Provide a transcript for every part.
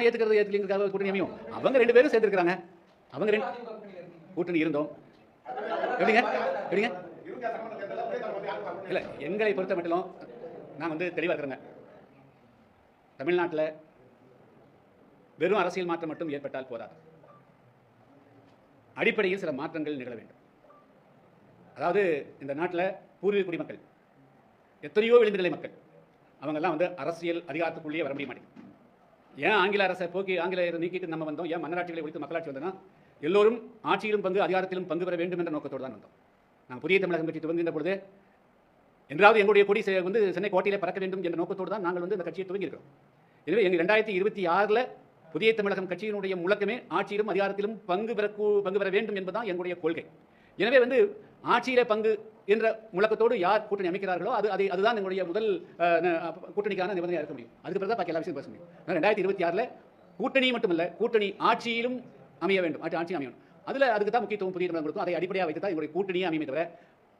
நான் ஏத்துக்கிறது ஏத்துக்கலங்கிறதுக்காக கூட்டணி அமையும். அவங்க 2 பேரும் சேர்ந்துருக்காங்க. அவங்க 2 கூட்டணி இருந்தோம். எப்படிங்க எப்படிங்க இல்லை, எங்களை பொறுத்த மட்டிலும் நான் தெளிவாக இருக்கிறேங்க. தமிழ்நாட்டில் வெறும் அரசியல் மாற்றம் மட்டும் ஏற்பட்டால் போதாது. அடிப்படையில் சில மாற்றங்கள் நிகழ வேண்டும். அதாவது இந்த நாட்டில் பூர்வீக குடிமக்கள் எத்தனையோ விளிம்புநிலை மக்கள் அவங்கெல்லாம் அரசியல் அதிகாரத்துக்குள்ளேயே வர முடிய மாட்டேங்குது. ஏன் ஆங்கில அரசை போக்கி ஆங்கிலேயரை நீக்கிட்டு நம்ம வந்தோம்? ஏன் மன்னராட்சிகளை ஒழித்து மக்களாட்சி வந்தோம்னா எல்லோரும் ஆட்சியிலும் பங்கு அதிகாரத்திலும் பங்கு பெற வேண்டும் என்ற நோக்கத்தோடு தான் வந்தோம். நான் புதிய தமிழகம் கட்சி துவங்குகின்ற பொழுது என்றாவது எங்களுடைய கொடி சென்னை கோட்டையிலே பறக்க வேண்டும் என்ற நோக்கத்தோடு தான் நாங்கள் இந்த கட்சியை துவங்கியிருக்கிறோம். எனவே எங்கள் 2026 புதிய தமிழகம் கட்சியினுடைய முழக்கமே ஆட்சியிலும் அதிகாரத்திலும் பங்கு பெற வேண்டும் என்பதுதான் எங்களுடைய கொள்கை. எனவே ஆட்சியிலே பங்கு என்ற முழக்கத்தோடு யார் கூட்டணி அமைக்கிறார்களோ அதுதான் எங்களுடைய முதல் கூட்டணிக்கான நிபந்தனையாக இருக்க முடியும். அதுக்கு பிறகு பாக்கி எல்லா விஷயம் பேச முடியும். 2026 கூட்டணி மட்டுமல்ல, கூட்டணி ஆட்சியிலும் அமைய வேண்டும். ஆட்சி அமையணும். அதுக்கு தான் முக்கியத்துவம் புதிய தமிழகம் கொடுக்கும். அதை அடிப்படையாக வைத்து தான் எங்களுடைய கூட்டணியே அமையுமே தவிர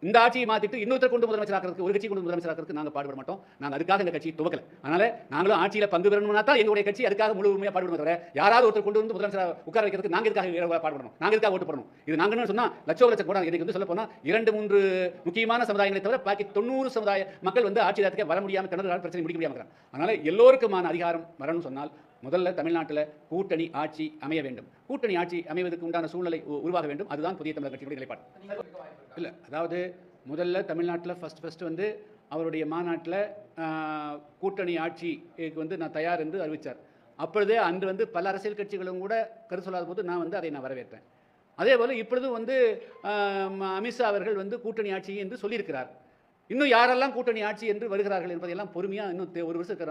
இந்த ஆட்சியை மாற்றிட்டு இன்னொருத்தர் கொண்டு முதலமைச்சராக்கிறதுக்கு, ஒரு கட்சி கொண்டு முதலமைச்சராக்கிறதுக்கு நாங்கள் பாடுபட மாட்டோம். நாங்கள் அதுக்காக இந்த கட்சியை துவக்கல. அதனால நாங்களும் ஆட்சியில் பங்கு பெறணும்னா தான் எங்களுடைய கட்சி அதுக்காக முழுமையாக பாடுபடுமே தவிர யாராவது ஒருத்தர் கொண்டு வந்து முதலமைச்சர் உட்கார வைக்கிறதுக்கு நாங்கள் இதுக்காக பாடுபடணும், நாங்கள் இதுக்காக ஓட்டு போடணும். இது நாங்கள் சொன்னா லட்சம் கூட இன்னைக்கு சொல்ல போனா 2-3 முக்கியமான சமுதாயங்களை தவிர பாக்கி 90 சமுதாய மக்கள் ஆட்சியத்துக்கு வர முடியாமல் திணறால் பிரச்சனை முடிக்க முடியாமல் இருக்கிறாங்க. அதனால எல்லோருக்குமான அதிகாரம் வரணும்னு சொன்னால் முதல்ல தமிழ்நாட்டில் கூட்டணி ஆட்சி அமைய வேண்டும். கூட்டணி ஆட்சி அமைவதற்கு உண்டான சூழ்நிலை உருவாக வேண்டும். அதுதான் புதிய தமிழக கட்சியுடைய நிலைப்பாடு. இல்லை, அதாவது முதல்ல தமிழ்நாட்டில் ஃபர்ஸ்ட் அவருடைய மாநாட்டில் கூட்டணி ஆட்சிக்கு நான் தயார் என்று அறிவித்தார். அப்பொழுதே அன்று பல அரசியல் கட்சிகளும் கூட கருத்து சொல்லாத போது நான் அதை வரவேற்றேன். அதே போல் இப்பொழுதும் அமித்ஷா அவர்கள் கூட்டணி ஆட்சி என்று சொல்லியிருக்கிறார். இன்னும் யாரெல்லாம் கூட்டணி ஆட்சி என்று வருகிறார்கள் என்பதையெல்லாம் பொறுமையாக இன்னும் 1 வருஷம்